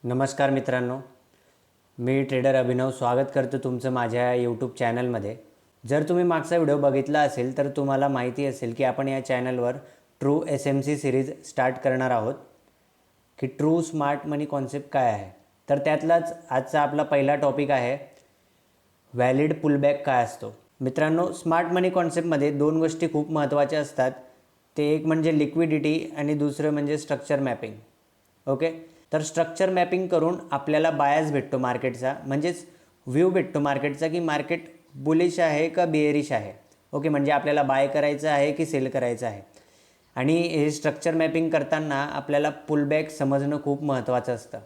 नमस्कार मित्रांनो, मी ट्रेडर अभिनव स्वागत करतो तुमचं माझ्या यूट्यूब चॅनलमध्ये. जर तुम्ही मागचा व्हिडिओ बघितला असेल तर तुम्हाला माहिती असेल की आपण या चॅनलवर ट्रू SMC सिरीज स्टार्ट करणार आहोत की ट्रू स्मार्ट मनी कॉन्सेप्ट काय आहे. तर त्यातलाच आजचा आपला पहिला टॉपिक आहे व्हॅलिड पुलबॅक काय असतो. मित्रांनो, स्मार्ट मनी कॉन्सेप्टमध्ये दोन गोष्टी खूप महत्त्वाच्या असतात. ते एक म्हणजे लिक्विडिटी आणि दुसरं म्हणजे स्ट्रक्चर मॅपिंग. ओके, तर स्ट्रक्चर मॅपिंग करून आपल्याला बायस भेटतो मार्केटचा, म्हणजेच व्ह्यू भेटतो मार्केटचा की मार्केट बुलिश आहे का बेअरिश आहे. ओके, म्हणजे आपल्याला बाय करायचं आहे की सेल करायचं आहे. आणि हे स्ट्रक्चर मॅपिंग करताना आपल्याला पुलबॅक समजणं खूप महत्त्वाचं असतं.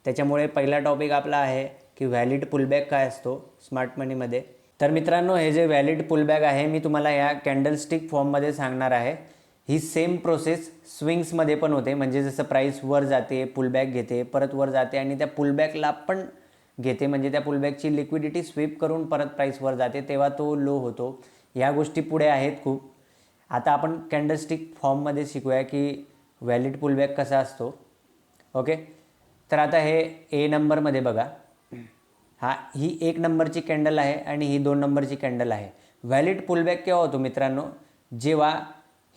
त्याच्यामुळे पहिला टॉपिक आपला आहे की व्हॅलिड पुलबॅक काय असतो स्मार्ट मनीमध्ये. तर मित्रांनो, हे जे व्हॅलिड पुलबॅक आहे मी तुम्हाला या कॅन्डलस्टिक फॉर्ममध्ये सांगणार आहे. ही सेम प्रोसेस स्विंग्समध्ये पण होते, म्हणजे जसं प्राईस वर जाते, पुलबॅक घेते, परत वर जाते आणि त्या पुलबॅकला पण घेते, म्हणजे त्या पुलबॅकची लिक्विडिटी स्वीप करून परत प्राईस वर जाते, तेव्हा तो लो होतो. या गोष्टी पुढे आहेत खूप. आता आपण कॅन्डलस्टिक फॉर्ममध्ये शिकूया की व्हॅलिड पुलबॅक कसा असतो. ओके, तर आता हे ए नंबरमध्ये बघा, ही 1 नंबरची कॅन्डल आहे आणि ही 2 नंबरची कॅन्डल आहे. व्हॅलिड पुलबॅक केव्हा होतो मित्रांनो, जेव्हा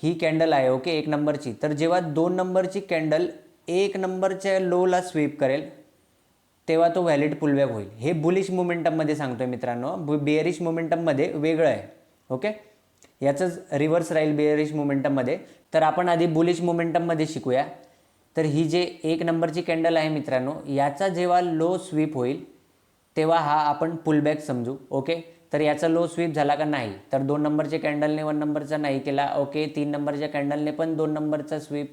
ही कॅन्डल आहे ओके 1 नंबरची, तर जेव्हा 2 नंबरची कॅन्डल 1 नंबरच्या लोला स्वीप करेल तेव्हा तो व्हॅलिड पुलबॅक होईल. हे बुलिश मोमेंटममध्ये सांगतोय मित्रांनो, बेअरिश मोमेंटममध्ये वेगळं आहे. ओके, याचंच रिव्हर्स राहील बेअरिश मोमेंटममध्ये. तर आपण आधी बुलिश मोमेंटममध्ये शिकूया. तर ही जे 1 नंबरची कॅन्डल आहे मित्रांनो, याचा जेव्हा लो स्वीप होईल तेव्हा हा आपण पुलबॅक समजू. ओके, तर याचा लो स्वीप झाला का नाही, तर 2 नंबरच्या कॅन्डलने 1 नंबरचा नाही केला. ओके, 3 नंबरच्या कॅन्डलने पण 2 नंबरचा स्वीप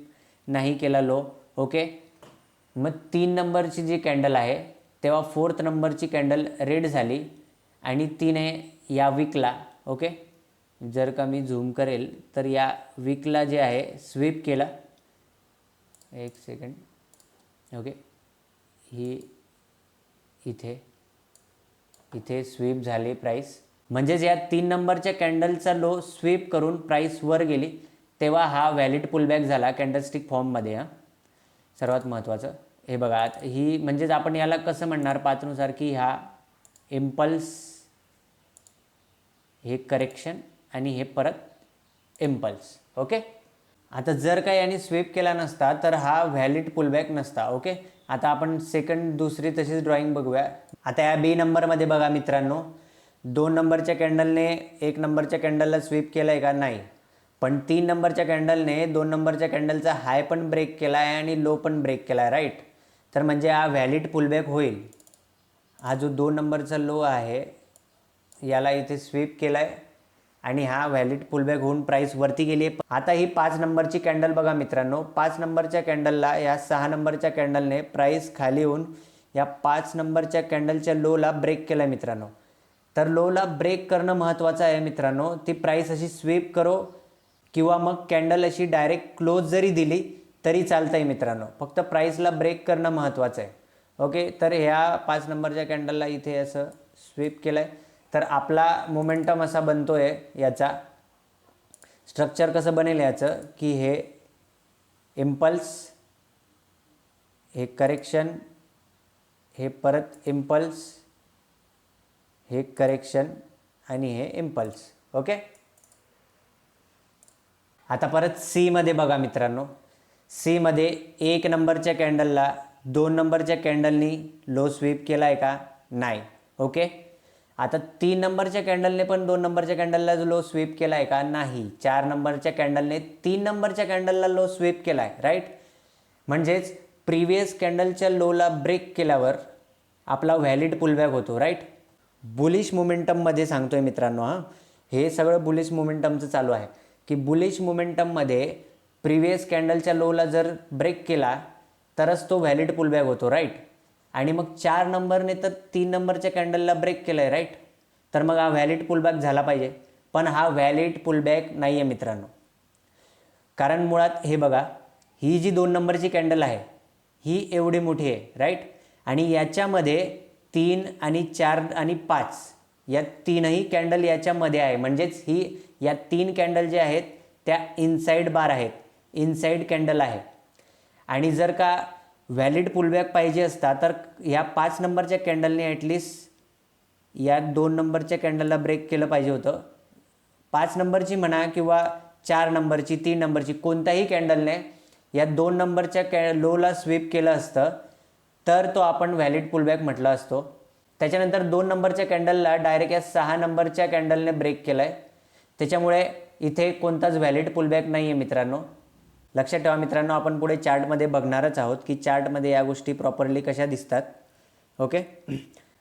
नाही केला लो. ओके, मग 3 नंबरची जी कॅन्डल आहे तेव्हा 4th नंबरची कॅन्डल रेड झाली आणि तिने या वीकला ओके, जर का मी झूम करेल तर या वीकला जे आहे स्वीप केला. एक सेकंड. ओके, ही इथे स्वीप झाली प्राईस, म्हणजेच या 3 नंबरच्या कॅन्डलचा लो स्वीप करून प्राईस वर गेली, तेव्हा हा व्हॅलिड पुलबॅक झाला कॅन्डलस्टिक फॉर्ममध्ये. सर्वात महत्त्वाचं हे बघा, आता ही म्हणजेच आपण याला कसं म्हणणार पाचनुसार की हा इम्पल्स, हे करेक्शन आणि हे परत इम्पल्स. ओके, आता जर का याने स्वीप केला नसता तर हा व्हॅलिड पुलबॅक नसता. ओके, आता आपण सेकंड दुसरी तशीच ड्रॉइंग बघूया. आता या बी नंबरमध्ये बघा मित्रांनो, 2 नंबरच्या कॅन्डलने 1 नंबरच्या कॅन्डलला स्वीप केलं आहे का नाही, पण 3 नंबरच्या कॅन्डलने 2 नंबरच्या कॅन्डलचा हाय पण ब्रेक केला आहे आणि लो पण ब्रेक केला आहे. राईट, तर म्हणजे हा व्हॅलिड पुलबॅक होईल. हा जो 2 नंबरचा लो आहे याला इथे स्वीप केला आहे आणि हा व्हॅलिड पुलबॅक होऊन प्राईस वरती गेली आहे. आता ही 5 नंबरची कॅन्डल बघा मित्रांनो, 5 नंबरच्या कॅन्डलला या 6 नंबरच्या कॅन्डलने प्राईस खाली येऊन या 5 नंबरच्या कॅन्डलच्या लोला ब्रेक केला आहे मित्रांनो. तर लोला ब्रेक करणं महत्त्वाचं आहे मित्रांनो. ती प्राईस अशी स्वीप करो किंवा मग कॅन्डल अशी डायरेक्ट क्लोज जरी दिली तरी चालतं आहे मित्रांनो, फक्त प्राईसला ब्रेक करणं महत्त्वाचं आहे. ओके, तर ह्या 5 नंबरच्या कॅन्डलला इथे असं स्वीप केलं आहे, तर आपला मोमेंटम असा बनतो आहे. याचा स्ट्रक्चर कसं बनेल याचं की हे इम्पल्स, हे करेक्शन, हे परत इम्पल्स, हे करेक्शन आणि हे इम्पल्स. ओके, आता परत सीमध्ये बघा मित्रांनो, सीमध्ये 1 नंबरच्या कॅन्डलला 2 नंबरच्या कॅन्डलनी लो स्वीप केला आहे का नाही. ओके, आता 3 नंबरच्या कॅन्डलने पण 2 नंबरच्या कॅन्डलला लो स्वीप केला आहे का नाही. 4 नंबरच्या कॅन्डलने 3 नंबरच्या कॅन्डलला लो स्वीप केला आहे. राईट, म्हणजेच प्रिव्हियस कॅन्डलच्या लोला ब्रेक केल्यावर आपला व्हॅलिड पुलबॅक होतो. राईट, बुलिश मोमेंटममध्ये सांगतोय मित्रांनो. हे सगळं बुलिश मोमेंटमचं चालू आहे की बुलिश मोमेंटममध्ये प्रिव्हियस कॅन्डलच्या लोला जर ब्रेक केला तरच तो व्हॅलिड पुलबॅक होतो. राईट, आणि मग 4 नंबरने तर 3 नंबरच्या कॅन्डलला ब्रेक केलं आहे. राईट, तर मग हा व्हॅलिड पुलबॅक झाला पाहिजे, पण हा व्हॅलिड पुलबॅक नाही आहे मित्रांनो. कारण मुळात हे बघा, ही जी 2 नंबरची कॅन्डल आहे ही एवढी मोठी आहे. राईट, आणि याच्यामध्ये 3 आणि 4 आणि 5 या तीनही कॅन्डल याच्यामध्ये आहे, म्हणजेच ही या 3 कॅन्डल जे आहेत त्या इनसाइड बार आहेत, इनसाइड कॅन्डल आहे. आणि जर का व्हॅलिड पुलबॅक पाहिजे असता तर या 5 नंबरच्या कॅन्डलने ॲटलिस्ट या 2 नंबरच्या कॅन्डलला ब्रेक केलं पाहिजे होतं. 5 नंबरची म्हणा किंवा 4 नंबरची, 3 नंबरची, कोणत्याही कॅन्डलने या 2 नंबरच्या लोला स्वीप केलं असतं तर तो आपण व्हॅलिड पुलबॅक म्हटलं असतो. त्याच्यानंतर 2 नंबरच्या कॅन्डलला डायरेक्ट या 6 नंबरच्या कॅन्डलने ब्रेक केला आहे. त्याच्यामुळे इथे कोणताच व्हॅलिड पुलबॅक नाही आहे मित्रांनो. लक्षात ठेवा मित्रांनो, आपण पुढे चार्टमध्ये बघणारच आहोत की चार्टमध्ये या गोष्टी प्रॉपरली कशा दिसतात. ओके,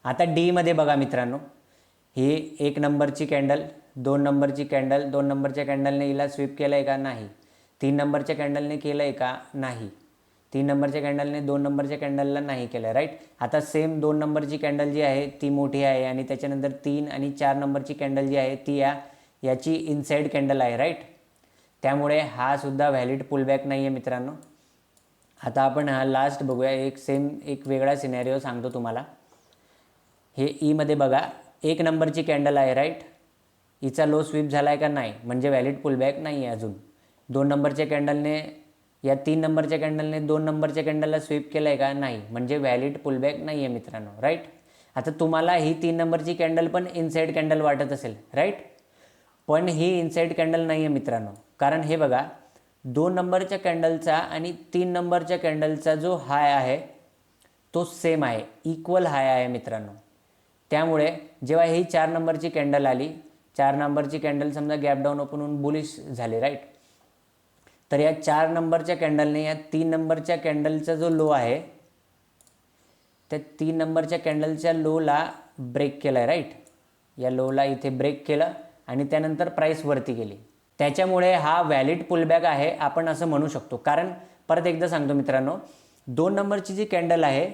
आता डीमध्ये बघा मित्रांनो, ही 1 नंबरची कॅन्डल, 2 नंबरची कॅन्डल, 2 नंबरच्या कॅन्डलने हिला स्वीप केलं आहे का? नाही. 3 नंबरच्या कॅन्डलने केलं आहे का? नाही. 3 नंबरच्या कॅन्डलने 2 नंबरच्या कॅन्डलला नाही केलं, राईट. आता सेम 2 नंबरची कॅन्डल जी आहे ती मोठी आहे आणि त्याच्यानंतर 3 आणि 4 नंबरची कॅन्डल जी आहे ती याची इनसाईड कॅन्डल आहे, राईट. त्यामुळे हा सुद्धा व्हॅलिड पुलबॅक नाही आहे मित्रांनो. आता आपण हा लास्ट बघूया, एक वेगळा सिनॅरिओ सांगतो तुम्हाला. हे ईमध्ये बघा, 1 नंबरची कॅन्डल आहे, राईट. हिचा लो स्वीप झाला आहे का? नाही, म्हणजे व्हॅलिड पुलबॅक नाही आहे अजून. 2 नंबरच्या कॅन्डलने या 3 नंबरच्या कॅन्डलने 2 नंबरच्या कॅन्डलला स्वीप केलं आहे का? नाही, म्हणजे व्हॅलिड पुलबॅक नाही आहे मित्रांनो, राईट. आता तुम्हाला ही 3 नंबरची कॅन्डल पण इनसाईड कॅन्डल वाटत असेल, राईट. पण ही इनसाईड कॅन्डल नाही आहे मित्रांनो. कारण हे बघा, 2 नंबरच्या कॅन्डलचा आणि 3 नंबरच्या कॅन्डलचा जो हाय आहे तो सेम आहे, इक्वल हाय आहे मित्रांनो. त्यामुळे जेव्हा ही 4 नंबरची कॅन्डल आली, 4 नंबरची कॅन्डल समजा गॅप डाऊन ओपन होऊन बुलिश झाली, राईट. तर या 4 नंबरच्या कॅन्डलने या 3 नंबरच्या कॅन्डलचा जो लो आहे त्या 3 नंबरच्या कॅन्डलच्या लोला ब्रेक केला आहे, राईट. या लोला इथे ब्रेक केलं आणि त्यानंतर प्राईस वरती गेली. त्याच्यामुळे हा व्हॅलिड पुलबॅक आहे आपण असं म्हणू शकतो. कारण परत एकदा सांगतो मित्रांनो, 2 नंबरची जी कॅन्डल आहे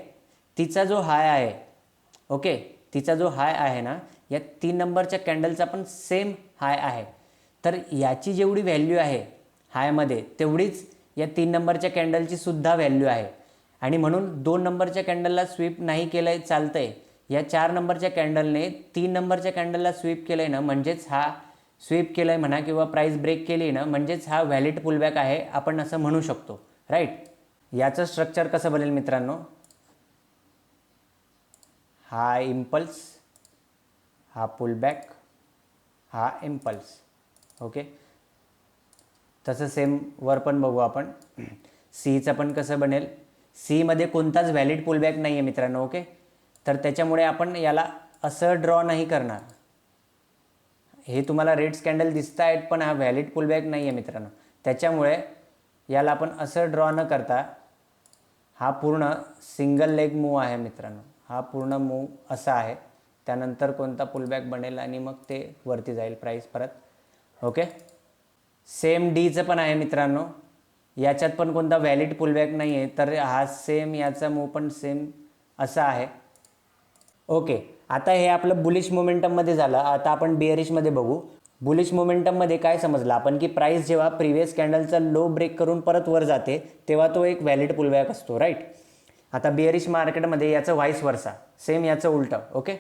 तिचा जो हाय आहे, ओके, तिचा जो हाय आहे ना, या 3 नंबरच्या कॅन्डलचा पण सेम हाय आहे. तर याची जेवढी व्हॅल्यू आहे हायमध्ये तेवढीच या 3 नंबरच्या कॅन्डलची सुद्धा व्हॅल्यू आहे. आणि म्हणून 2 नंबरच्या कॅन्डलला स्वीप नाही केलं आहे, चालतं आहे. या 4 नंबरच्या कॅन्डलने 3 नंबरच्या कॅन्डलला स्वीप केलं आहे ना, म्हणजेच हा स्वीप केलं आहे म्हणा किंवा प्राईस ब्रेक केली ना, म्हणजेच हा व्हॅलिड पुलबॅक आहे आपण असं म्हणू शकतो, राईट. याचं स्ट्रक्चर कसं बनेल मित्रांनो, हा इम्पल्स, हा पुलबॅक, हा इम्पल्स, ओके. तसं सेम वर पण बघू आपण. सीचं पण कसं बनेल, सीमध्ये कोणताच व्हॅलिड पुलबॅक नाही आहे मित्रांनो, ओके. तर त्याच्यामुळे आपण याला असं ड्रॉ नाही करणार. हे तुम्हाला रेड कॅन्डल दिसत आहेत पण हा व्हॅलिड पुलबॅक नाही आहे मित्रांनो. त्याच्यामुळे याला आपण असं ड्रॉ न करता हा पूर्ण सिंगल लेग मूव आहे मित्रांनो. हा पूर्ण मूव असा आहे, त्यानंतर कोणता पुलबॅक बनेल आणि मग ते वरती जाईल प्राईस परत, ओके. सेम डीचं पण आहे मित्रांनो, याच्यात पण कोणता व्हॅलिड पुलबॅक नाही आहे. तर हा सेम याचा मूव पण सेम असा आहे, ओके. आता हे आपलं बुलिश मोमेंटममध्ये झालं. आता आपण बिअरिशमध्ये बघू. बुलिश मोमेंटममध्ये काय समजलं आपण की प्राईस जेव्हा प्रिव्हियस कॅन्डलचा लो ब्रेक करून परत वर जाते तेव्हा तो एक व्हॅलिड पुलबॅक असतो, राईट. आता बिअरिश मार्केटमध्ये याचं व्हाईस वर्सा, सेम याचं उलटं, ओके.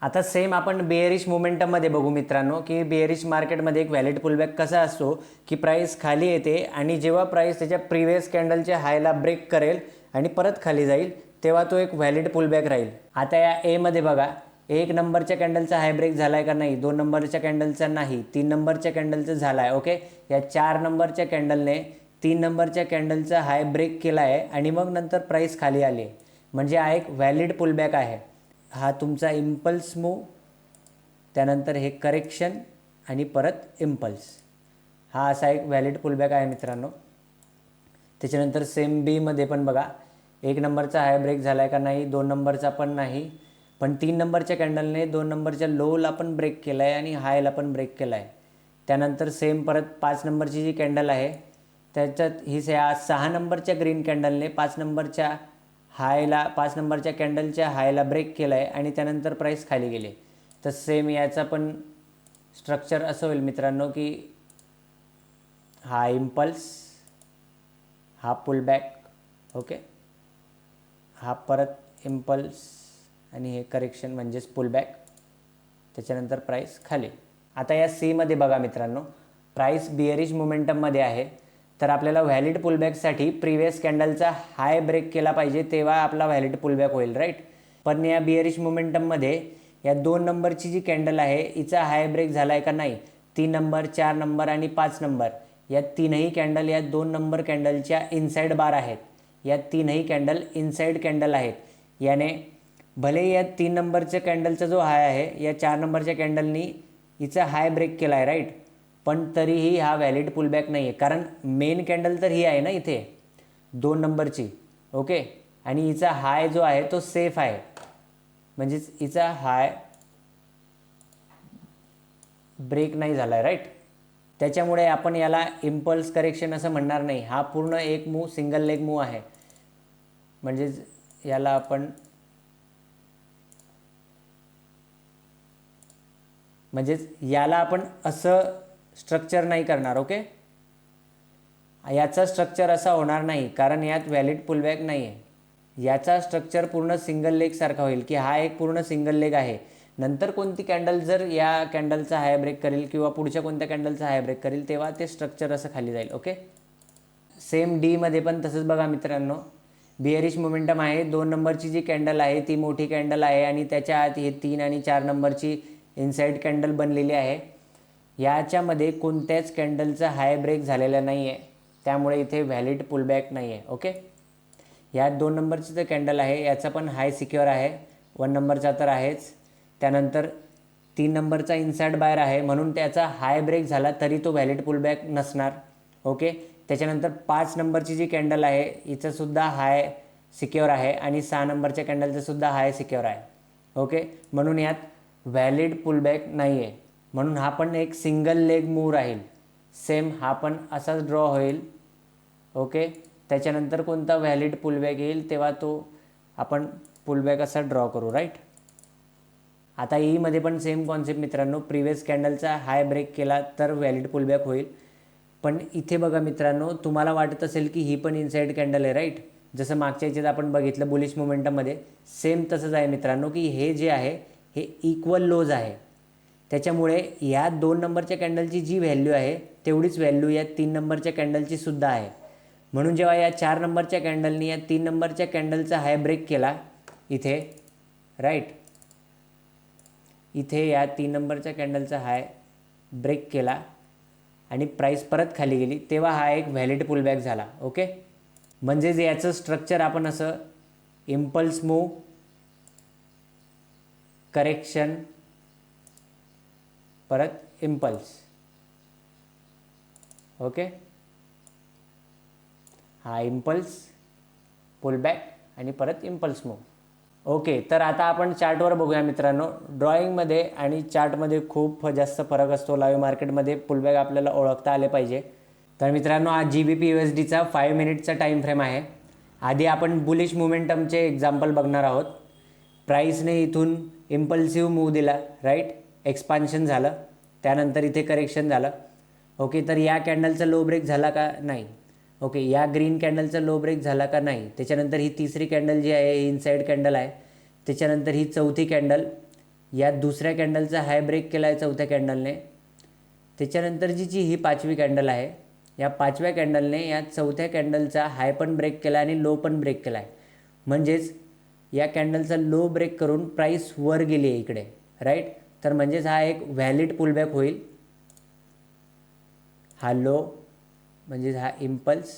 आता सेम आपण बिअरिश मोमेंटममध्ये बघू मित्रांनो की बिअरिश मार्केटमध्ये एक व्हॅलिड पुलबॅक कसा असतो की प्राईस खाली येते आणि जेव्हा प्राईस त्याच्या प्रिव्हियस कॅन्डलच्या हायला ब्रेक करेल आणि परत खाली जाईल तेव्हा तो एक व्हॅलिड पुलबॅक राहील. आता या एमध्ये बघा, 1 नंबरच्या कॅन्डलचा हाय ब्रेक झाला आहे का? नाही. 2 नंबरच्या कॅन्डलचा नाही. 3 नंबरच्या कॅन्डलचा झाला आहे, ओके. या 4 नंबरच्या कॅन्डलने 3 नंबरच्या कॅन्डलचा हाय ब्रेक केला आहे आणि मग नंतर प्राईस खाली आली आहे, म्हणजे हा एक व्हॅलिड पुलबॅक आहे. हा तुमचा इम्पल्स मूव, त्यानंतर हे करेक्शन आणि परत इम्पल्स, हा असा एक व्हॅलिड पुलबॅक आहे मित्रांनो. त्याच्यानंतर सेम बीमध्ये पण बघा, 1 नंबरचा हाय ब्रेक झाला आहे का? नाही. 2 नंबरचा पण नाही. पण 3 नंबरच्या कॅन्डलने 2 नंबरच्या लोला पण ब्रेक केला आहे आणि हायला पण ब्रेक केला आहे. त्यानंतर सेम परत 5 नंबरची जी कॅन्डल आहे त्याच्यात ही 6 नंबरच्या ग्रीन कॅन्डलने 5 नंबरच्या कॅन्डलच्या हायला ब्रेक केला आहे आणि त्यानंतर प्राईस खाली गेले. तर सेम याचा पण स्ट्रक्चर असं होईल मित्रांनो की हा इम्पल्स, हा पुलबॅक, ओके. हा परत इम्पल्स आणि हे करेक्शन म्हणजेच पुलबॅक, त्याच्यानंतर प्राईस खाली. आता या सीमध्ये बघा मित्रांनो, प्राईस बिअरिश मोमेंटममध्ये आहे. तर आपल्याला व्हॅलिड पुलबॅकसाठी प्रिव्हियस कॅन्डलचा हाय ब्रेक केला पाहिजे, तेव्हा आपला व्हॅलिड पुलबॅक होईल, राईट. पण या बिअरिश मोमेंटममध्ये या 2 नंबरची जी कॅन्डल आहे हिचा हाय ब्रेक झाला आहे का नाही. 3 नंबर, 4 नंबर आणि 5 नंबर या तीनही कॅन्डल या 2 नंबर कॅन्डलच्या इनसाइड बार आहेत. या तीनही कॅन्डल इनसाइड कॅन्डल आहेत. याने भले या 3 नंबरच्या कॅन्डलचा जो हाय आहे या 4 नंबरच्या कॅन्डलनी हिचा हाय ब्रेक केला आहे, राईट. पण तरीही हा व्हॅलिड पुलबॅक नाही आहे, कारण मेन कॅन्डल तर ही आहे ना इथे 2 नंबरची. ओके. आणि हिचा हाय जो आहे तो सेफ आहे, म्हणजेच हिचा हाय ब्रेक नाही झाला आहे, राईट. त्याच्यामुळे आपण याला इम्पल्स करेक्शन असं म्हणणार नाही. हा पूर्ण एक मूव सिंगल लेग मूव आहे. म्हणजेच याला आपण असं स्ट्रक्चर नाही करणार. ओके. याचा स्ट्रक्चर असा होणार नाही, कारण यात व्हॅलिड पुलबॅक नाही आहे. याचा स्ट्रक्चर पूर्ण सिंगल लेग सारखा होईल, की हा एक पूर्ण सिंगल लेग आहे. नंतर कोणती कॅन्डल जर या कॅन्डलचा हाय ब्रेक करेल किंवा पुढच्या कोणत्या कॅन्डलचा हाय ब्रेक करेल तेव्हा ते स्ट्रक्चर असं खाली जाईल. ओके. सेम डीमध्ये पण तसंच बघा मित्रांनो, बिअरिश मोमेंटम आहे. 2 नंबरची जी कॅन्डल आहे ती मोठी कॅन्डल आहे आणि त्याच्या आत हे 3 आणि 4 नंबरची इनसाइड कॅन्डल बनलेली आहे. याच्यामध्ये कोणत्याच कॅन्डलचा हाय ब्रेक झालेला नाही आहे, त्यामुळे इथे व्हॅलिड पुलबॅक नाही आहे. ओके. या 2 नंबरची जो कॅन्डल आहे याचा पण हाय सिक्युअर आहे, 1 नंबरचा तर आहेच. त्यानंतर 3 नंबरचा इनसाइड बायर आहे, म्हणून त्याचा हाय ब्रेक झाला तरी तो व्हॅलिड पुलबॅक नसणार. ओके. त्याच्यानंतर 5 नंबरची जी कॅन्डल आहे हिचंसुद्धा हाय सिक्युअर आहे आणि 6 नंबरच्या कॅन्डलचंसुद्धा हाय सिक्युअर आहे. ओके. म्हणून यात व्हॅलिड पुलबॅक नाही आहे, म्हणून हा पण एक सिंगल लेग मूव राहील. सेम हा पण असाच ड्रॉ होईल. ओके. त्याच्यानंतर कोणता व्हॅलिड पुलबॅक येईल तेव्हा तो आपण पुलबॅक असा ड्रॉ करू, राईट. आता ईमध्ये पण सेम कॉन्सेप्ट मित्रांनो, प्रिव्हियस कॅन्डलचा हाय ब्रेक केला तर व्हॅलिड पुलबॅक होईल. पण इथे बघा मित्रांनो, तुम्हाला वाटत असेल की ही पण इनसाइड कॅन्डल आहे, राईट. जसं मागच्या याच्यात आपण बघितलं बुलिश मोमेंटममध्ये सेम तसंच आहे मित्रांनो, की हे जे आहे हे इक्वल लोज आहे. त्याच्यामुळे या 2 नंबरच्या कॅन्डलची जी व्हॅल्यू आहे तेवढीच व्हॅल्यू या 3 नंबरच्या कॅन्डलची सुद्धा आहे. म्हणून जेव्हा या 4 नंबरच्या कॅन्डलनी या 3 नंबरच्या कॅन्डलचा हाय ब्रेक केला इथे, राईट, इथे या 3 नंबरच्या कॅन्डलचा हाय ब्रेक केला आणि प्राईस परत खाली गेली, तेव्हा हा एक व्हॅलिड पुलबॅक झाला. ओके. म्हणजेच याचं स्ट्रक्चर आपण असं इम्पल्स मूव, करेक्शन, परत इम्पल्स. ओके. हा इम्पल्स, पुलबॅक आणि परत इम्पल्स मूव. ओके. तर आता आपण चार्टवर बघूया मित्रांनो. ड्रॉईंगमध्ये आणि चार्टमध्ये खूप जास्त फरक असतो. लाईव्ह मार्केटमध्ये पुलबॅक आपल्याला ओळखता आले पाहिजे. तर मित्रांनो, आज GBP USDचा 5 मिनिटचा टाईम फ्रेम आहे. आधी आपण बुलिश मोमेंटमचे एक्झाम्पल बघणार आहोत. प्राईसने इथून इम्पल्सिव्ह मूव दिला, राईट, एक्सपान्शन झालं, त्यानंतर इथे करेक्शन झालं. ओके. तर या कॅन्डलचा लो ब्रेक झाला का नाही. ओके. या ग्रीन कॅन्डलचा लो ब्रेक झाला का नाही. त्याच्यानंतर ही तिसरी कॅन्डल जी आहे ही इनसाइड कॅन्डल आहे. त्याच्यानंतर ही चौथी कॅन्डल, या दुसऱ्या कॅन्डलचा हाय ब्रेक केला आहे चौथ्या कॅन्डलने. त्याच्यानंतरची जी ही 5वी कॅन्डल आहे, या 5व्या कॅन्डलने या चौथ्या कॅन्डलचा हाय पण ब्रेक केला आणि लो पण ब्रेक केला आहे. म्हणजेच या कॅन्डलचा लो ब्रेक करून प्राईस वर गेली आहे इकडे, राईट. तर म्हणजेच हा एक व्हॅलिड पुलबॅक होईल. हा लो म्हणजेच हा इम्पल्स,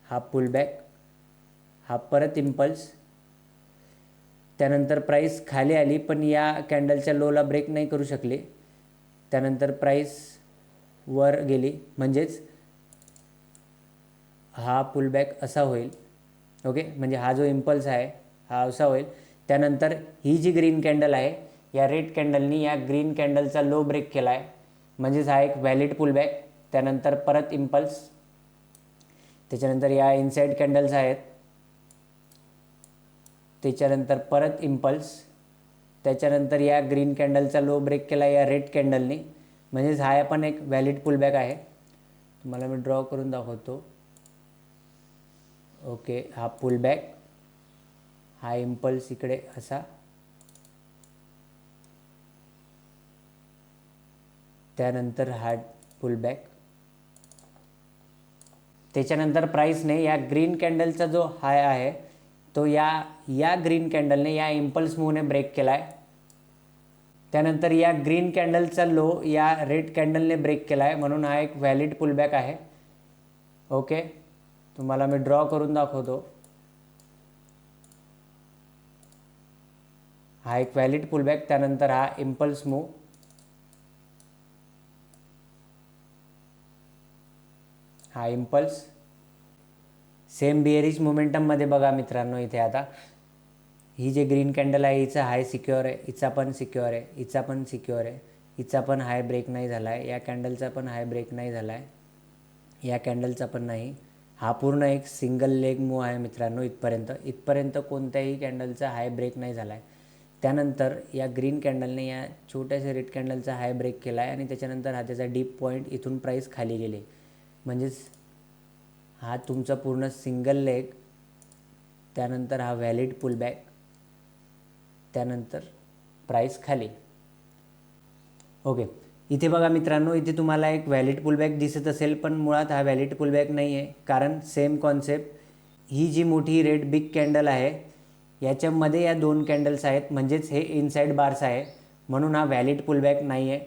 हा पुलबॅक, हा परत इम्पल्स. त्यानंतर प्राईस खाली आली पण या कॅन्डलच्या लोला ब्रेक नाही करू शकली. त्यानंतर प्राईस वर गेली, म्हणजेच हा पुलबॅक असा होईल. ओके. म्हणजे हा जो इम्पल्स आहे हा असा होईल. त्यानंतर ही जी ग्रीन कॅन्डल आहे या रेड कॅन्डलनी या ग्रीन कॅन्डलचा लो ब्रेक केला आहे, म्हणजेच हा एक व्हॅलिड पुलबॅक. त्यानंतर परत इम्पल्स. त्याच्यानंतर या इनसाइड कॅन्डल्स आहेत, त्याच्यानंतर परत इम्पल्स. त्याच्यानंतर या ग्रीन कॅन्डलचा लो ब्रेक केला या रेड कॅन्डलनी, म्हणजेच हा पण एक व्हॅलिड पुलबॅक आहे. तुम्हाला मी ड्रॉ करून दाखवतो. ओके. हा पुलबॅक, हा इम्पल्स इकडे असा, त्यानंतर हा पुलबॅक, त्याच्यानंतर प्राईसने या ग्रीन कॅन्डलचा जो हाय आहे तो या ग्रीन कॅन्डलने या इम्पल्स मूवने ब्रेक केला आहे. त्यानंतर या ग्रीन कॅन्डलचा लो या रेड कॅन्डलने ब्रेक केला आहे, म्हणून हा एक व्हॅलिड पुलबॅक आहे. ओके, तुम्हाला मी ड्रॉ करून दाखवतो. हा एक व्हॅलिड पुलबॅक. त्यानंतर हा इम्पल्स मूव, हा इम्पल्स. सेम बिअरिश मोमेंटममध्ये बघा मित्रांनो, इथे आता ही जे ग्रीन कॅन्डल आहे हिचा हाय सिक्युअर आहे, हिचा पण सिक्युअर आहे, हिचा पण सिक्युअर आहे, हिचा पण हाय ब्रेक नाही झाला आहे, या कॅन्डलचा पण हाय ब्रेक नाही झाला आहे, या कॅन्डलचा पण नाही. हा पूर्ण एक सिंगल लेग मूव आहे मित्रांनो. इथपर्यंत कोणत्याही कॅन्डलचा हाय ब्रेक नाही झाला आहे. त्यानंतर या ग्रीन कॅन्डलने या छोट्याशा रेड कॅन्डलचा हाय ब्रेक केला आहे आणि त्याच्यानंतर हा त्याचा डीप पॉईंट इथून प्राईस खाली गेले. म्हणजेच हा तुमचा पूर्ण सिंगल लेग, त्यानंतर हा व्हॅलिड पुलबॅक, त्यानंतर प्राईस खाली. ओके, इथे बघा मित्रांनो, इथे तुम्हाला एक व्हॅलिड पुलबॅक दिसत असेल, पण मुळात हा व्हॅलिड पुलबॅक नाही आहे. कारण सेम कॉन्सेप्ट, ही जी मोठी रेड बिग कॅन्डल आहे याच्यामध्ये या दोन कॅन्डल्स आहेत, म्हणजेच हे इनसाइड बार्स आहे, म्हणून हा व्हॅलिड पुलबॅक नाही आहे.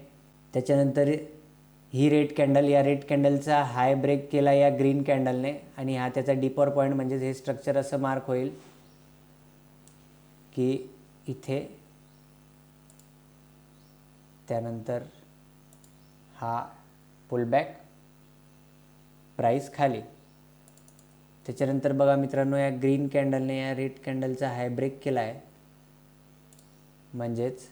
त्याच्यानंतर ही रेड कॅन्डल, या रेड कॅन्डलचा हाय ब्रेक केला या ग्रीन कॅन्डलने आणि हा त्याचा डीपर पॉईंट, म्हणजेच हे स्ट्रक्चर असं मार्क होईल की इथे, त्यानंतर हा पुलबॅक, प्राईस खाली. त्याच्यानंतर बघा मित्रांनो, या ग्रीन कॅन्डलने या रेड कॅन्डलचा हाय ब्रेक केला आहे, म्हणजेच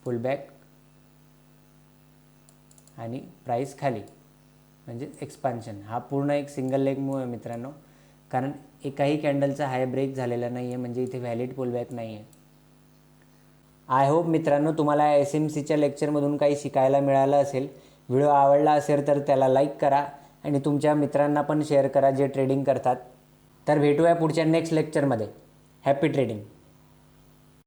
पुलबॅक आणि प्राईस खाली, म्हणजे एक्सपान्शन. हा पूर्ण एक सिंगल लेग मूव आहे मित्रांनो, कारण एकाही कॅन्डलचा हाय ब्रेक झालेला नाही आहे, म्हणजे इथे व्हॅलिड पुलबॅक नाही आहे. आय होप मित्रांनो तुम्हाला SMCच्या लेक्चरमधून काही शिकायला मिळालं असेल. व्हिडिओ आवडला असेल तर त्याला लाईक करा आणि तुमच्या मित्रांना पण शेअर करा जे ट्रेडिंग करतात. तर भेटूया पुढच्या नेक्स्ट लेक्चरमध्ये. Happy trading.